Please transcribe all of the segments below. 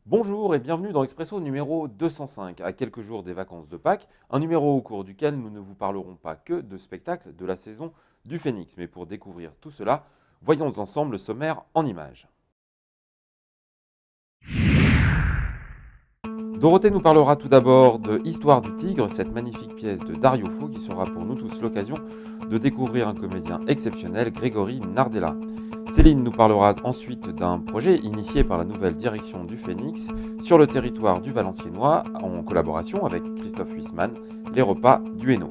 Bonjour et bienvenue dans Expresso numéro 205, à quelques jours des vacances de Pâques, un numéro au cours duquel nous ne vous parlerons pas que de spectacles de la saison du Phénix. Mais pour découvrir tout cela, voyons ensemble le sommaire en images. Dorothée nous parlera tout d'abord de Histoire du Tigre, cette magnifique pièce de Dario Fo qui sera pour nous tous l'occasion de découvrir un comédien exceptionnel, Grégory Nardella. Céline nous parlera ensuite d'un projet initié par la nouvelle direction du Phénix sur le territoire du Valenciennois en collaboration avec Christophe Huisman, les repas du Hainaut.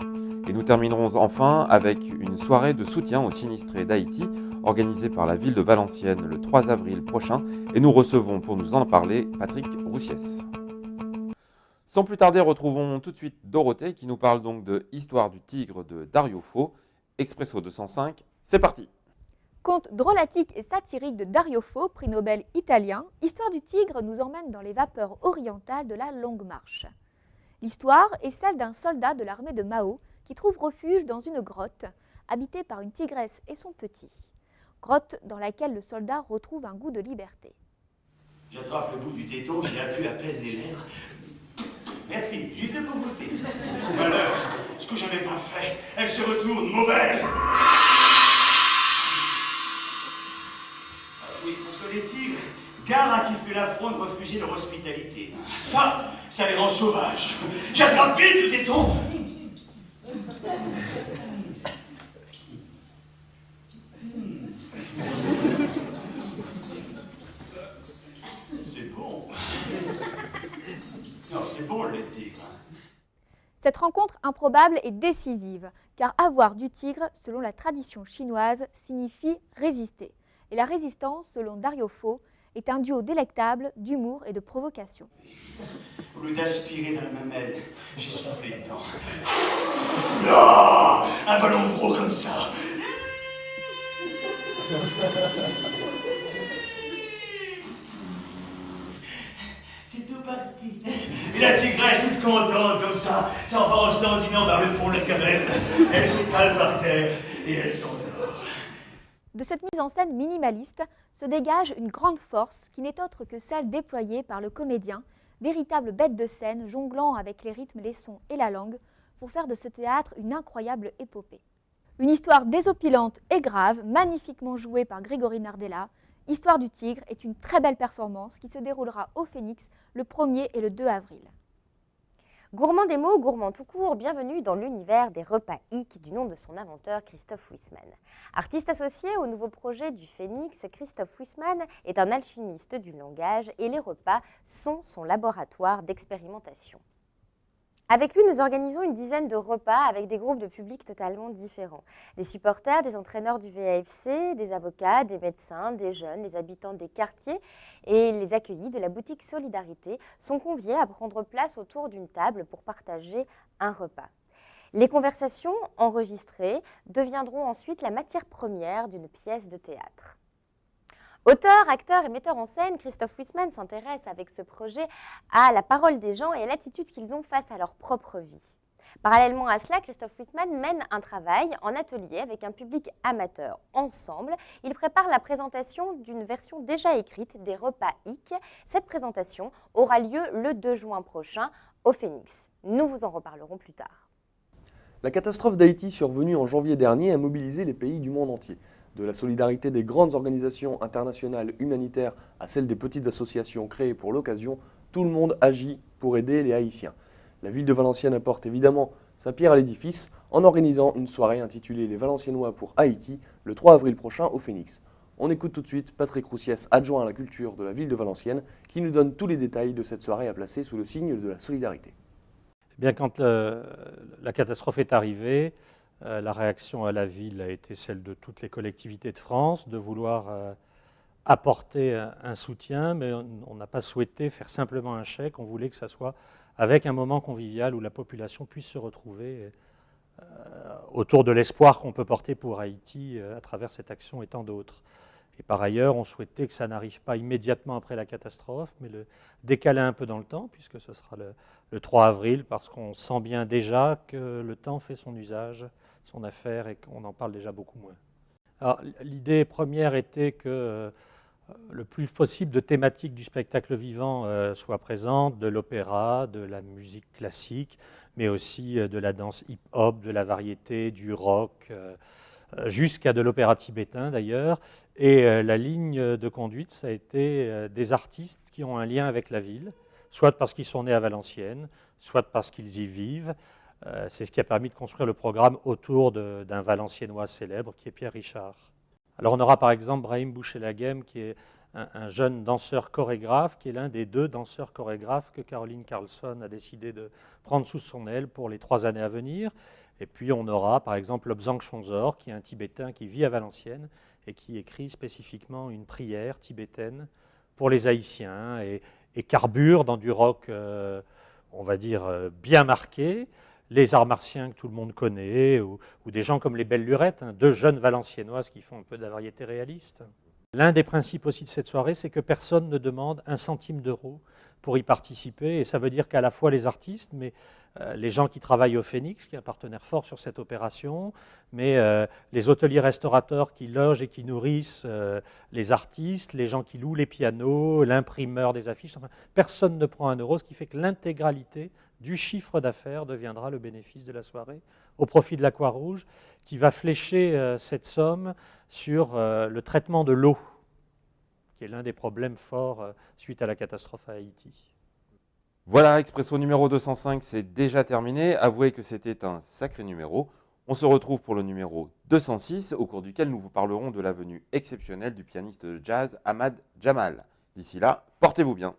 Et nous terminerons enfin avec une soirée de soutien aux sinistrés d'Haïti organisée par la ville de Valenciennes le 3 avril prochain et nous recevons pour nous en parler Patrick Roussiès. Sans plus tarder, retrouvons tout de suite Dorothée qui nous parle donc de Histoire du Tigre de Dario Fo. Expresso 205, c'est parti! Conte drôlatique et satirique de Dario Fo, prix Nobel italien, Histoire du Tigre nous emmène dans les vapeurs orientales de la Longue Marche. L'histoire est celle d'un soldat de l'armée de Mao qui trouve refuge dans une grotte habitée par une tigresse et son petit. Grotte dans laquelle le soldat retrouve un goût de liberté. J'attrape le bout du téton, j'y appuie à peine les lèvres. Merci, juste pour goûter. Malheur, ce que j'avais pas fait, elle se retourne mauvaise. Oui, parce que les tigres, gare à qui fait l'affront de refuser leur hospitalité. Ça les rend sauvages. J'attrape vite le téton. C'est bon. Non, c'est bon le lait de tigre. Cette rencontre improbable est décisive, car avoir du tigre, selon la tradition chinoise, signifie résister. Et la résistance, selon Dario Fo, est un duo délectable d'humour et de provocation. Au lieu d'aspirer dans la mamelle, j'ai soufflé dedans. Ah, un ballon gros comme ça. C'est tout parti. Et la tigresse toute contente comme ça s'en va en se dandinant vers le fond de la caverne. Elle s'étale par terre et elle s'endort. De cette mise en scène minimaliste se dégage une grande force qui n'est autre que celle déployée par le comédien, véritable bête de scène jonglant avec les rythmes, les sons et la langue pour faire de ce théâtre une incroyable épopée. Une histoire désopilante et grave, magnifiquement jouée par Grégory Nardella, Histoire du Tigre est une très belle performance qui se déroulera au Phénix le 1er et le 2 avril. Gourmand des mots, gourmand tout court, bienvenue dans l'univers des repas hic du nom de son inventeur Christophe Huisman. Artiste associé au nouveau projet du Phénix, Christophe Huisman est un alchimiste du langage et les repas sont son laboratoire d'expérimentation. Avec lui, nous organisons une dizaine de repas avec des groupes de publics totalement différents. Des supporters, des entraîneurs du VAFC, des avocats, des médecins, des jeunes, des habitants des quartiers et les accueillis de la boutique Solidarité sont conviés à prendre place autour d'une table pour partager un repas. Les conversations enregistrées deviendront ensuite la matière première d'une pièce de théâtre. Auteur, acteur et metteur en scène, Christophe Huisman s'intéresse avec ce projet à la parole des gens et à l'attitude qu'ils ont face à leur propre vie. Parallèlement à cela, Christophe Huisman mène un travail en atelier avec un public amateur. Ensemble, ils préparent la présentation d'une version déjà écrite des repas hic. Cette présentation aura lieu le 2 juin prochain au Phénix. Nous vous en reparlerons plus tard. La catastrophe d'Haïti survenue en janvier dernier a mobilisé les pays du monde entier. De la solidarité des grandes organisations internationales humanitaires à celle des petites associations créées pour l'occasion, tout le monde agit pour aider les Haïtiens. La ville de Valenciennes apporte évidemment sa pierre à l'édifice en organisant une soirée intitulée Les Valenciennois pour Haïti le 3 avril prochain au Phénix. On écoute tout de suite Patrick Roussiès, adjoint à la culture de la ville de Valenciennes, qui nous donne tous les détails de cette soirée à placer sous le signe de la solidarité. Eh bien, quand la catastrophe est arrivée, la réaction à la ville a été celle de toutes les collectivités de France, de vouloir apporter un soutien, mais on n'a pas souhaité faire simplement un chèque, on voulait que ça soit avec un moment convivial où la population puisse se retrouver autour de l'espoir qu'on peut porter pour Haïti à travers cette action et tant d'autres. Et par ailleurs, on souhaitait que ça n'arrive pas immédiatement après la catastrophe, mais le décaler un peu dans le temps, puisque ce sera le 3 avril, parce qu'on sent bien déjà que le temps fait son usage, son affaire, et qu'on en parle déjà beaucoup moins. Alors, l'idée première était que le plus possible de thématiques du spectacle vivant soient présentes, de l'opéra, de la musique classique, mais aussi de la danse hip-hop, de la variété, du rock, jusqu'à de l'opéra tibétain d'ailleurs. Et la ligne de conduite, ça a été des artistes qui ont un lien avec la ville, soit parce qu'ils sont nés à Valenciennes, soit parce qu'ils y vivent. C'est ce qui a permis de construire le programme autour d'un Valenciennois célèbre qui est Pierre Richard. Alors on aura par exemple Brahim Bouchelaghem qui est un jeune danseur chorégraphe, qui est l'un des 2 danseurs chorégraphes que Caroline Carlson a décidé de prendre sous son aile pour les 3 années à venir. Et puis on aura par exemple Lobsang Chonzor, qui est un Tibétain qui vit à Valenciennes et qui écrit spécifiquement une prière tibétaine pour les Haïtiens et carbure dans du rock, on va dire, bien marqué. Les arts martiens que tout le monde connaît, ou des gens comme les Belles Lurettes, 2 jeunes Valenciennoises qui font un peu de la variété réaliste. L'un des principes aussi de cette soirée, c'est que personne ne demande 1 centime d'euro pour y participer, et ça veut dire qu'à la fois les artistes, mais les gens qui travaillent au Phénix, qui est un partenaire fort sur cette opération, mais les hôteliers-restaurateurs qui logent et qui nourrissent les artistes, les gens qui louent les pianos, l'imprimeur des affiches, enfin, personne ne prend 1 euro, ce qui fait que l'intégralité du chiffre d'affaires deviendra le bénéfice de la soirée, au profit de la Croix-Rouge, qui va flécher cette somme sur le traitement de l'eau, qui est l'un des problèmes forts suite à la catastrophe à Haïti. Voilà, Expresso numéro 205, c'est déjà terminé. Avouez que c'était un sacré numéro. On se retrouve pour le numéro 206, au cours duquel nous vous parlerons de la venue exceptionnelle du pianiste de jazz Ahmad Jamal. D'ici là, portez-vous bien.